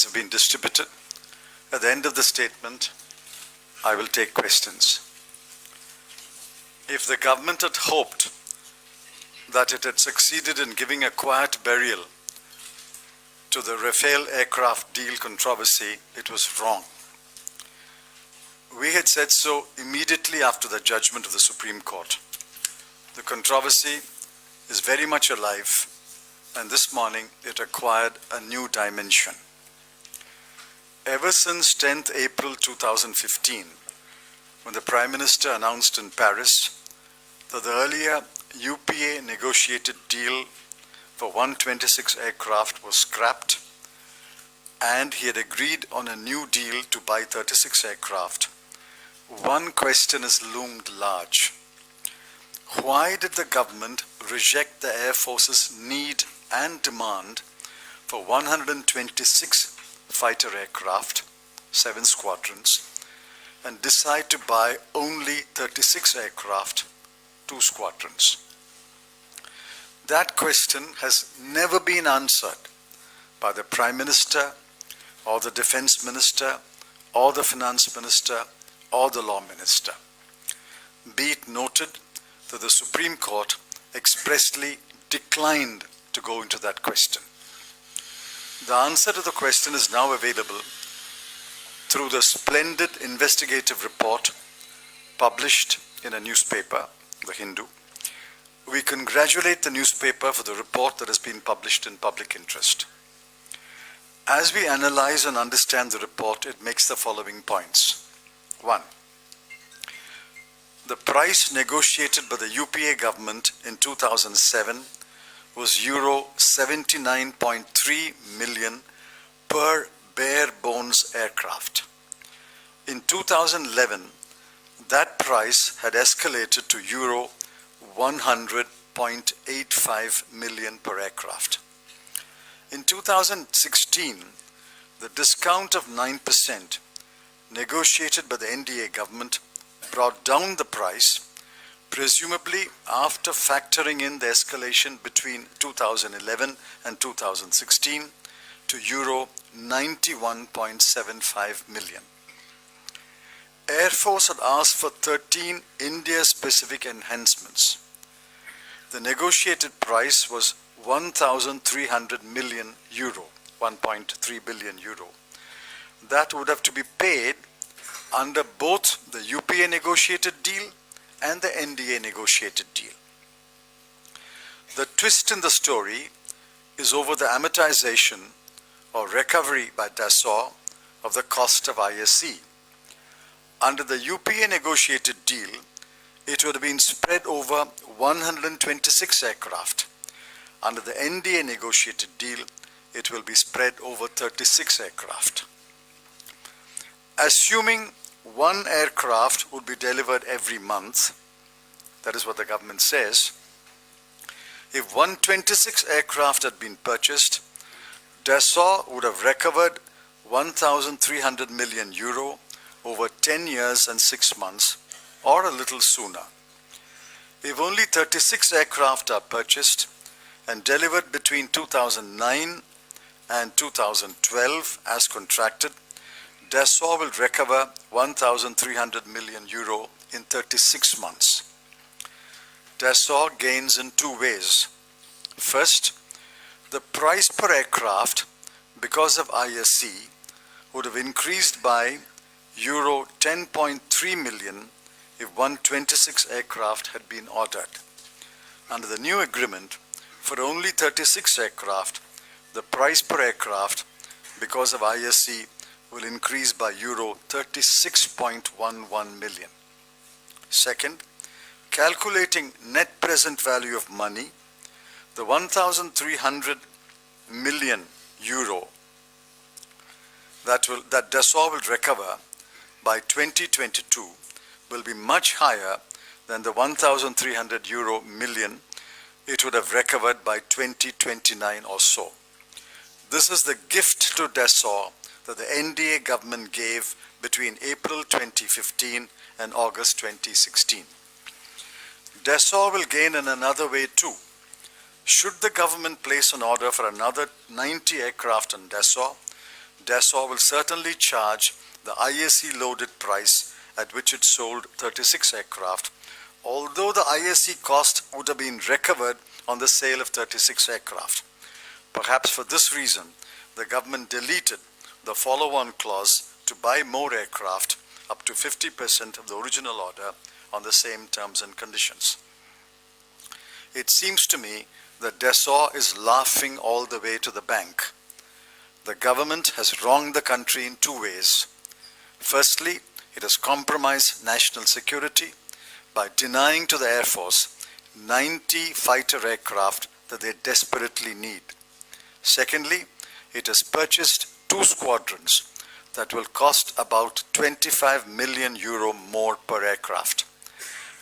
have been distributed. At the end of the statement, I will take questions. If the government had hoped that it had succeeded in giving a quiet burial to the Rafale aircraft deal controversy, it was wrong. We had said so immediately after the judgment of the Supreme Court. The controversy is very much alive, and this morning it acquired a new dimension. Ever since 10th April 2015, when the Prime Minister announced in Paris that the earlier UPA negotiated deal for 126 aircraft was scrapped, and he had agreed on a new deal to buy 36 aircraft, one question has loomed large. Why did the government reject the Air Force's need and demand for 126 fighter aircraft, 7 squadrons, and decide to buy only 36 aircraft, 2 squadrons? That question has never been answered by the Prime Minister or the Defense Minister or the Finance Minister or the Law Minister. Be it noted that the Supreme Court expressly declined to go into that question. The answer to the question is now available through the splendid investigative report published in a newspaper, The Hindu. We congratulate the newspaper for the report that has been published in public interest. As we analyze and understand the report, it makes the following points. 1. The price negotiated by the UPA government in 2007 was Euro 79.3 million per bare bones aircraft. In 2011, that price had escalated to Euro 100.85 million per aircraft. In 2016, the discount of 9% negotiated by the NDA government brought down the price, presumably after factoring in the escalation between 2011 and 2016 to Euro 91.75 million. Air Force had asked for 13 India-specific enhancements. The negotiated price was 1,300 million euro, 1.3 billion euro. That would have to be paid under both the UPA negotiated deal and the NDA negotiated deal. The twist in the story is over the amortization or recovery by Dassault of the cost of ISC. Under the UPA negotiated deal, it would have been spread over 126 aircraft. Under the NDA negotiated deal, it will be spread over 36 aircraft. Assuming 1 aircraft would be delivered every month, that is what the government says, if 126 aircraft had been purchased, Dassault would have recovered 1,300 million euro over 10 years and 6 months, or a little sooner. If only 36 aircraft are purchased and delivered between 2009 and 2012 as contracted, Dassault will recover 1,300 million euro in 36 months. Dassault gains in 2 ways. First, the price per aircraft, because of ISC, would have increased by Euro 10.3 million if 126 aircraft had been ordered. Under the new agreement, for only 36 aircraft, the price per aircraft, because of ISC, will increase by Euro 36.11 million. Second, calculating net present value of money, the 1,300 million euro that Dassault will recover by 2022 will be much higher than the 1,300 million it would have recovered by 2029 or so. This is the gift to Dassault that the NDA government gave between April 2015 and August 2016. Dassault will gain in another way too. Should the government place an order for another 90 aircraft on Dassault, Dassault will certainly charge the IAC loaded price at which it sold 36 aircraft, although the IAC cost would have been recovered on the sale of 36 aircraft. Perhaps for this reason, the government deleted the follow-on clause to buy more aircraft up to 50% of the original order on the same terms and conditions. It seems to me that Dassault is laughing all the way to the bank. The government has wronged the country in two ways. Firstly, it has compromised national security by denying to the Air Force 90 fighter aircraft that they desperately need. Secondly, it has purchased 2 squadrons that will cost about 25 million euro more per aircraft.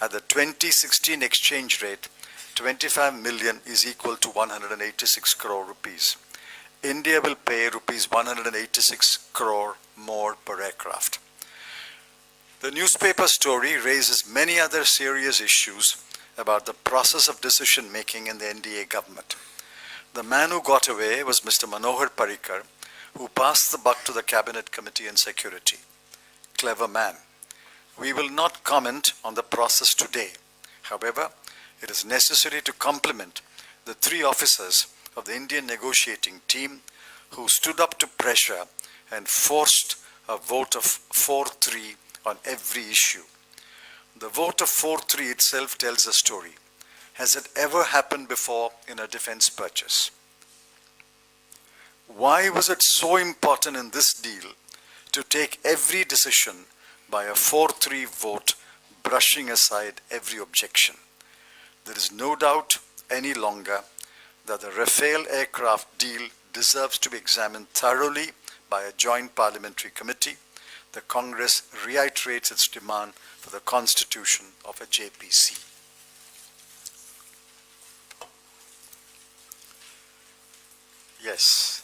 At the 2016 exchange rate, 25 million is equal to 186 crore rupees. India will pay rupees 186 crore more per aircraft. The newspaper story raises many other serious issues about the process of decision making in the NDA government. The man who got away was Mr. Manohar Parrikar, who passed the buck to the Cabinet Committee on Security. Clever man. We will not comment on the process today. However, it is necessary to compliment the 3 officers of the Indian negotiating team who stood up to pressure and forced a vote of 4-3 on every issue. The vote of 4-3 itself tells a story. Has it ever happened before in a defense purchase? Why was it so important in this deal to take every decision by a 4-3 vote, brushing aside every objection? There is no doubt any longer that the Rafale aircraft deal deserves to be examined thoroughly by a joint parliamentary committee. The Congress reiterates its demand for the constitution of a JPC. Yes.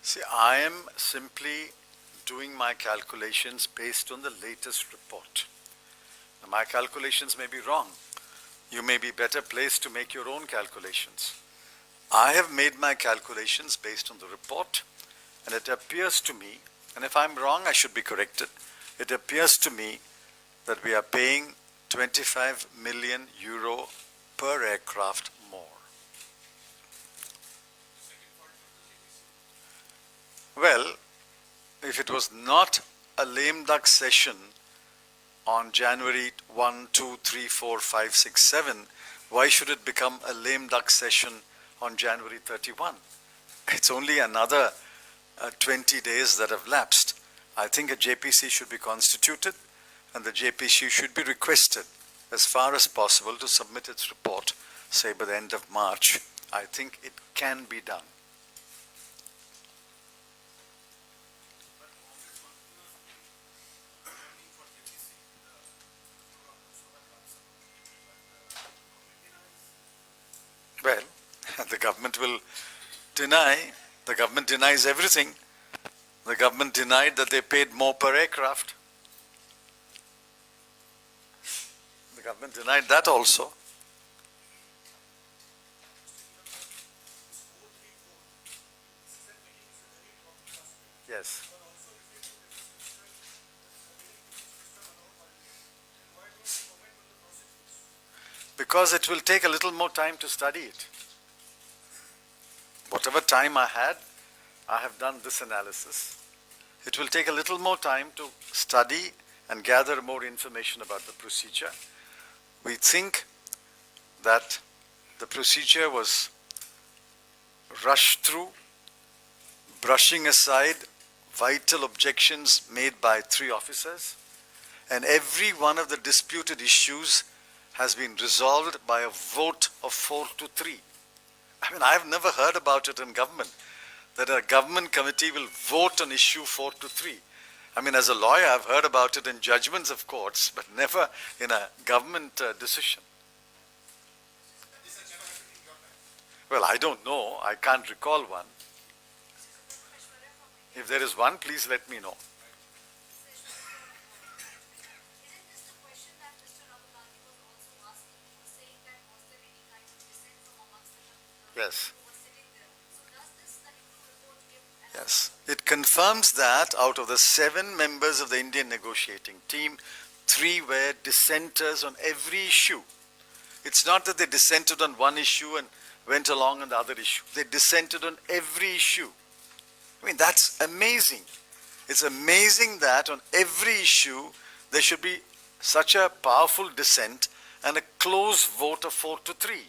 See, I am simply doing my calculations based on the latest report. Now, my calculations may be wrong. You may be better placed to make your own calculations. I have made my calculations based on the report, and it appears to me, and if I'm wrong, I should be corrected, it appears to me that we are paying 25 million euro per aircraft more. Well, if it was not a lame duck session on January 1, 2, 3, 4, 5, 6, 7, why should it become a lame duck session on January 31? It's only another 20 days that have lapsed. I think a JPC should be constituted, and the JPC should be requested as far as possible to submit its report, say by the end of March. I think it can be done. Well, the government will deny, the government denies everything. The government denied that they paid more per aircraft. The government denied that also. Yes. Because it will take a little more time to study it. Whatever time I had, I have done this analysis. It will take a little more time to study and gather more information about the procedure. We think that the procedure was rushed through, brushing aside vital objections made by 3 officers, and every one of the disputed issues has been resolved by a vote of 4-3. I mean, I've never heard about it in government, that a government committee will vote on issue 4-3. I mean, as a lawyer, I've heard about it in judgments of courts, but never in a government decision. Well, I don't know. I can't recall one. If there is one, please let me know. Yes. Yes. It confirms that out of the 7 members of the Indian negotiating team, 3 were dissenters on every issue. It's not that they dissented on one issue and went along on the other issue. They dissented on every issue. I mean, that's amazing. It's amazing that on every issue there should be such a powerful dissent and a close vote of 4-3.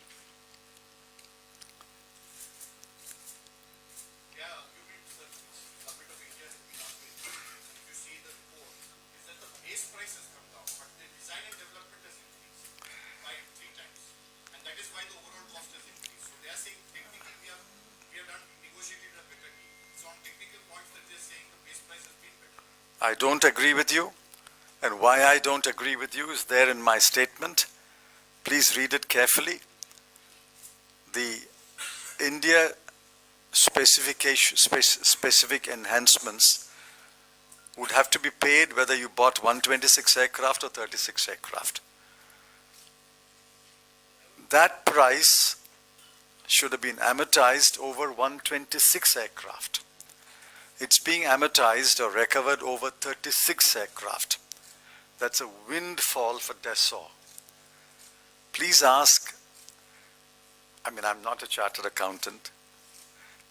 I don't agree with you, and why I don't agree with you is there in my statement. Please read it carefully. The India specific enhancements would have to be paid whether you bought 126 aircraft or 36 aircraft. That price should have been amortized over 126 aircraft. It's being amortized or recovered over 36 aircraft. That's a windfall for Dassault. Please ask, I mean, I'm not a chartered accountant.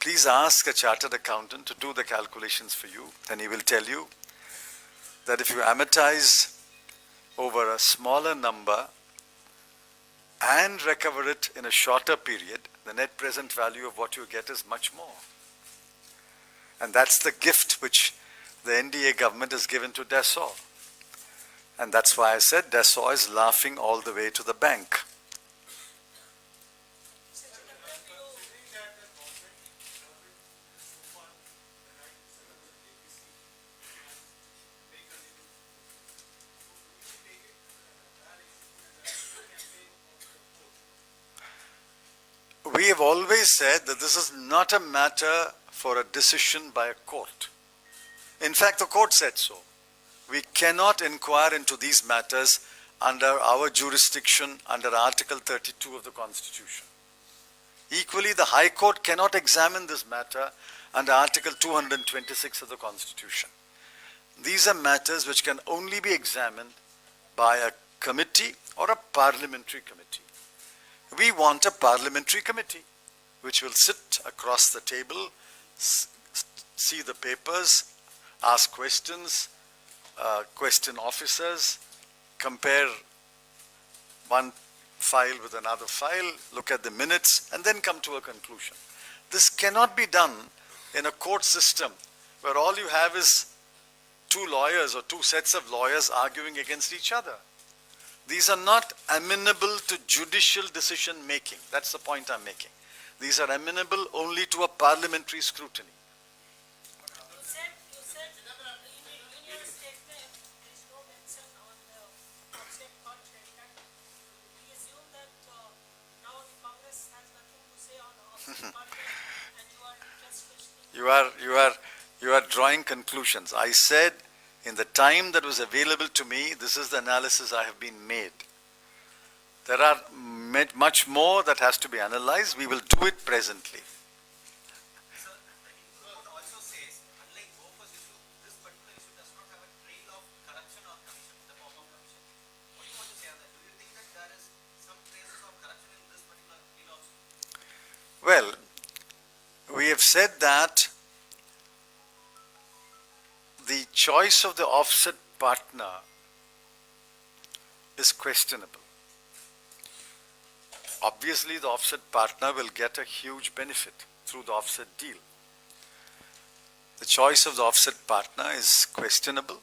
Please ask a chartered accountant to do the calculations for you, and he will tell you that if you amortize over a smaller number and recover it in a shorter period, the net present value of what you get is much more. And that's the gift which the NDA government has given to Dassault. And that's why I said Dassault is laughing all the way to the bank. We have always said that this is not a matter for a decision by a court. In fact, the court said so. We cannot inquire into these matters under our jurisdiction under Article 32 of the Constitution. Equally, the High Court cannot examine this matter under Article 226 of the Constitution. These are matters which can only be examined by a committee or a parliamentary committee. We want a parliamentary committee which will sit across the table, see the papers, ask questions, question officers, compare one file with another file, look at the minutes, and then come to a conclusion. This cannot be done in a court system where all you have is 2 lawyers or 2 sets of lawyers arguing against each other. These are not amenable to judicial decision making. That's the point I'm making. These are amenable only to a parliamentary scrutiny. You said in your statement there is no mention on the offset contract. We assume that now the Congress has nothing to say on offset contract, and you are just questioning. You are drawing conclusions. I said in the time that was available to me, this is the analysis I have been made. There are much more that has to be analyzed. We will do it presently. Sir, the report also says, unlike Gopher's issue, this particular issue does not have a trail of corruption or commission in the form of commission. What do you want to say on that? Do you think that there is some traces of corruption in this particular deal also? Well, we have said that the choice of the offset partner is questionable. Obviously, the offset partner will get a huge benefit through the offset deal. The choice of the offset partner is questionable.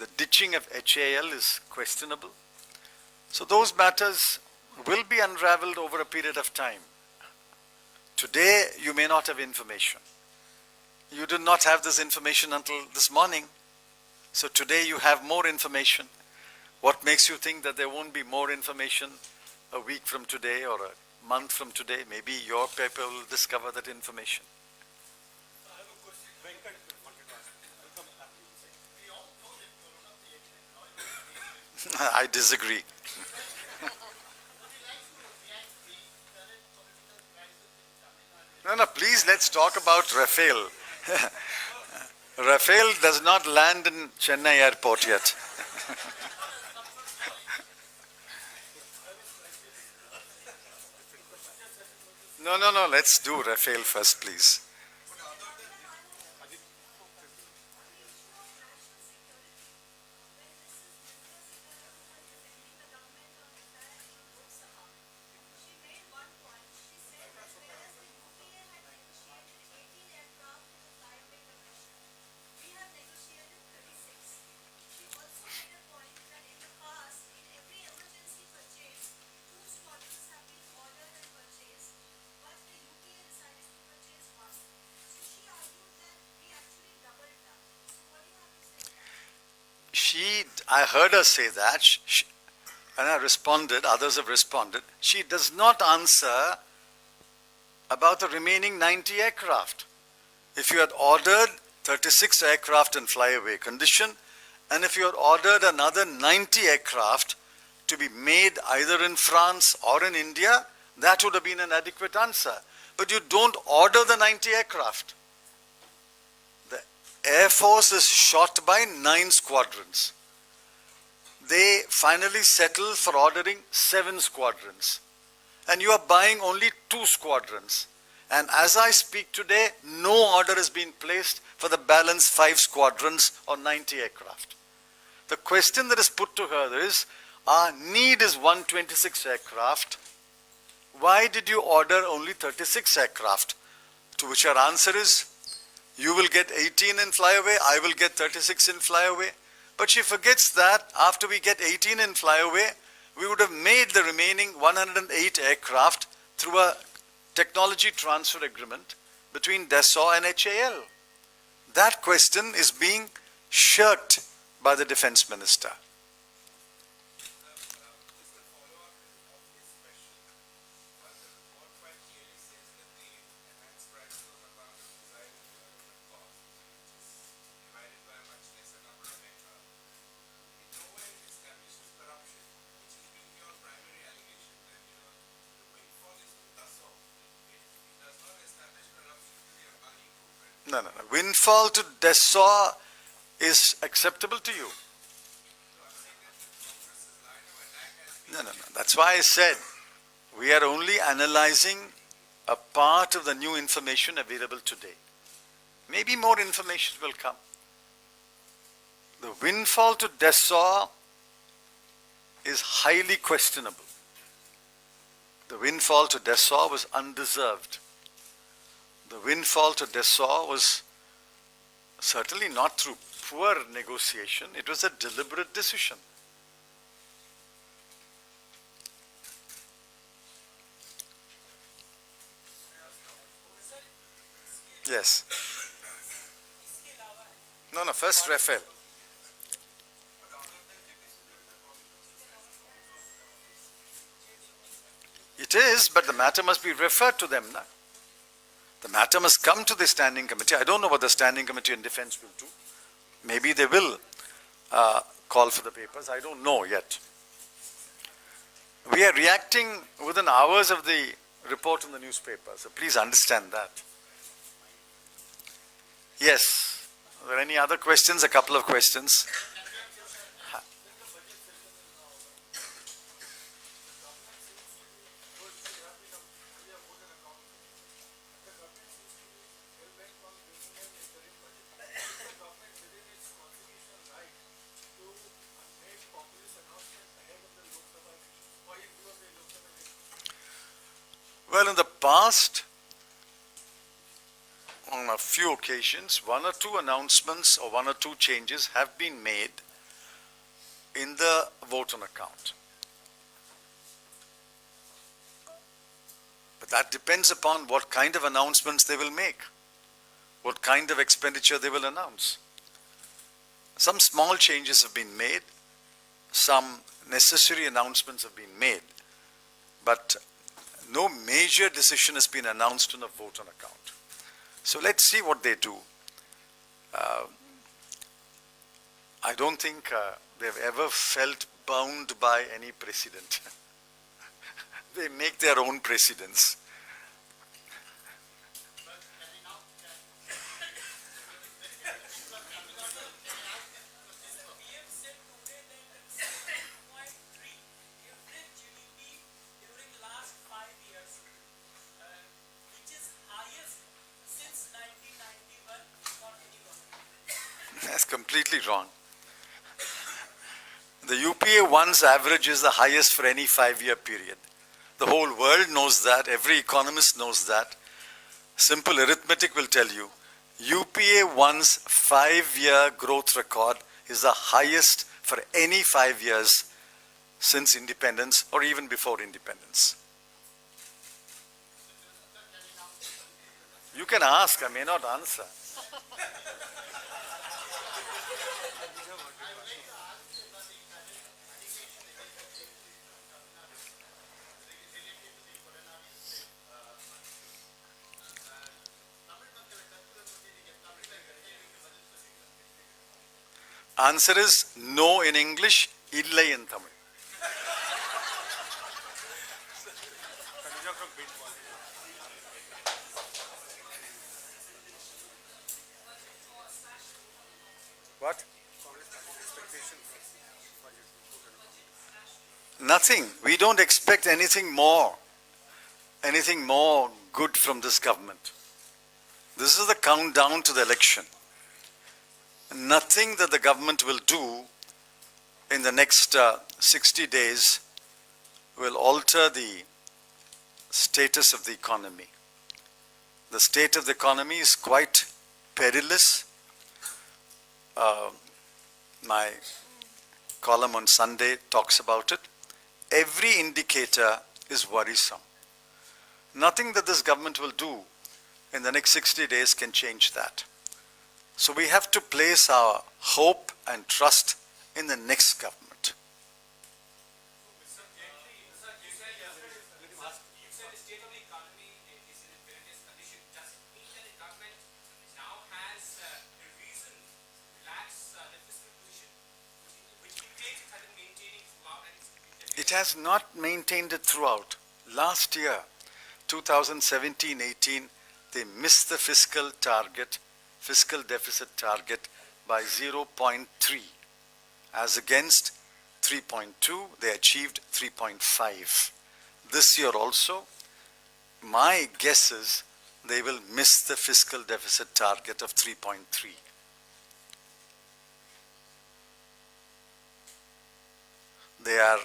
The ditching of HAL is questionable. So those matters will be unraveled over a period of time. Today, you may not have information. You did not have this information until this morning. So today you have more information. What makes you think that there won't be more information a week from today or a month from today? Maybe your paper will discover that information. I have a question. Venkat wanted to ask. I'll come back. We all know that Corona created an oil. I disagree. No, please let's talk about Rafale. Rafale does not land in Chennai airport yet. No, let's do Rafale first, please. I heard her say that, and I responded, others have responded. She does not answer about the remaining 90 aircraft. If you had ordered 36 aircraft in flyaway condition, and if you had ordered another 90 aircraft to be made either in France or in India, that would have been an adequate answer. But you don't order the 90 aircraft. The Air Force is shot by 9 squadrons. They finally settled for ordering 7 squadrons. And you are buying only 2 squadrons. And as I speak today, no order has been placed for the balance 5 squadrons or 90 aircraft. The question that is put to her is, our need is 126 aircraft. Why did you order only 36 aircraft? To which her answer is, you will get 18 in flyaway, I will get 36 in flyaway. But she forgets that after we get 18 in flyaway, we would have made the remaining 108 aircraft through a technology transfer agreement between Dassault and HAL. That question is being shirked by the defense minister. No. Windfall to Dassault is acceptable to you. No. That's why I said we are only analyzing a part of the new information available today. Maybe more information will come. The windfall to Dassault is highly questionable. The windfall to Dassault was undeserved. The windfall to Dassault was certainly not through poor negotiation, it was a deliberate decision. Yes. No, first Rafale. It is, but the matter must be referred to them now. The matter must come to the standing committee. I don't know what the standing committee on defense will do. Maybe they will call for the papers. I don't know yet. We are reacting within hours of the report in the newspaper, so please understand that. Yes. Are there any other questions? A couple of questions. Well, in the past, on a few occasions, 1 or 2 announcements or 1 or 2 changes have been made in the vote on account. But that depends upon what kind of announcements they will make, what kind of expenditure they will announce. Some small changes have been made, some necessary announcements have been made, but no major decision has been announced on a vote on account. So let's see what they do. I don't think they've ever felt bound by any precedent. They make their own precedents. PM said today that 7.3 average GDP during last 5 years, which is highest since 1991 for any government. That's completely wrong. The UPA 1's average is the highest for any 5-year period. The whole world knows that. Every economist knows that. Simple arithmetic will tell you. UPA 1's 5-year growth record is the highest for any 5 years since independence or even before independence. You can ask, I may not answer. Answer is no in English, illai in Tamil. What? Nothing. We don't expect anything more good from this government. This is the countdown to the election. Nothing that the government will do in the next 60 days will alter the status of the economy. The state of the economy is quite perilous. My column on Sunday talks about it. Every indicator is worrisome. Nothing that this government will do in the next 60 days can change that. So we have to place our hope and trust in the next government. You said the state of the economy is in a perilous condition. Does it mean that the government now has a reason to relax the fiscal position, which dictates it has been maintaining throughout? It has not maintained it throughout. Last year, 2017-18, they missed the fiscal deficit target by 0.3. As against 3.2, they achieved 3.5. This year also, my guess is they will miss the fiscal deficit target of 3.3. Their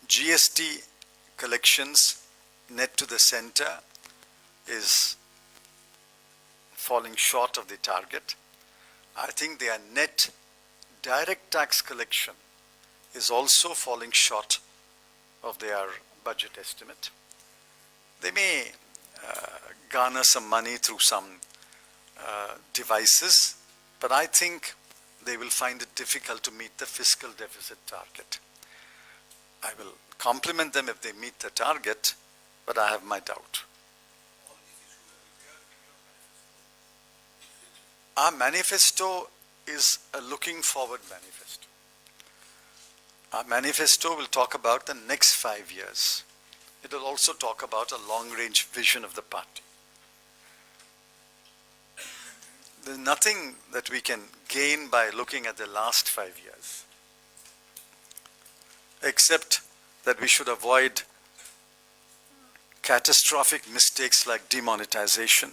GST collections net to the center is falling short of the target. I think their net direct tax collection is also falling short of their budget estimate. They may garner some money through some devices, but I think they will find it difficult to meet the fiscal deficit target. I will compliment them if they meet the target, but I have my doubt. Our manifesto is a looking forward manifesto. Our manifesto will talk about the next 5 years. It will also talk about a long-range vision of the party. There's nothing that we can gain by looking at the last 5 years, except that we should avoid catastrophic mistakes like demonetization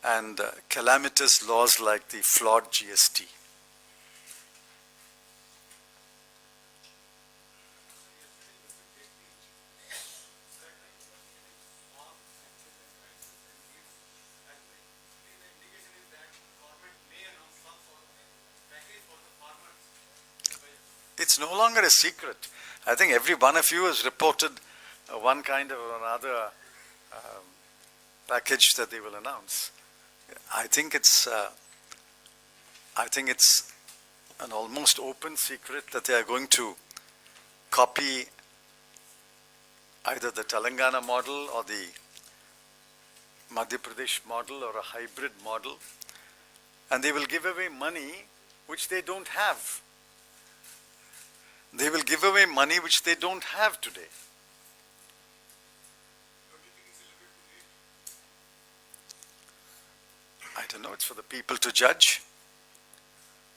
and calamitous laws like the flawed GST. longer a secret. I think every one of you has reported one kind of another package that they will announce. I think it's an almost open secret that they are going to copy either the Telangana model or the Madhya Pradesh model or a hybrid model, and they will give away money which they don't have. They will give away money which they don't have today. I don't know, it's for the people to judge.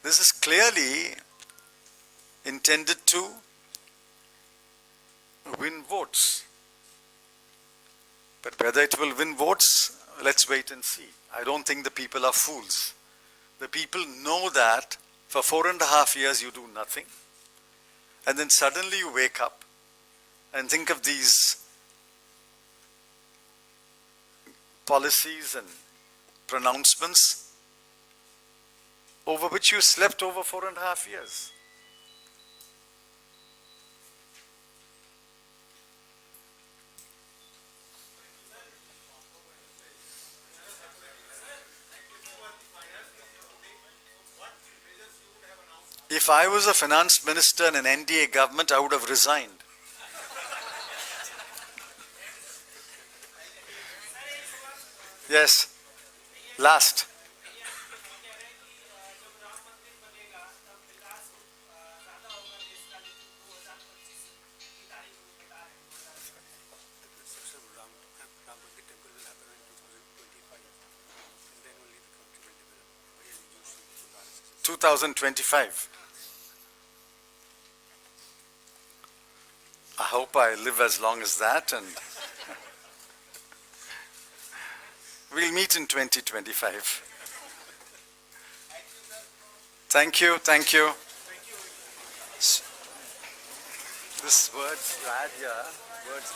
This is clearly intended to win votes. But whether it will win votes, let's wait and see. I don't think the people are fools. The people know that for 4.5 years you do nothing, and then suddenly you wake up and think of these policies and pronouncements over which you slept over 4.5 years. If I was a finance minister in an NDA government, I would have resigned. Yes. Last. Ram Mandir temple will happen in 2025, and then only the country will develop. Why are you using RSS? 2025. I hope I live as long as that, and we'll meet in 2025. Thank you, thank you. This words you had here, words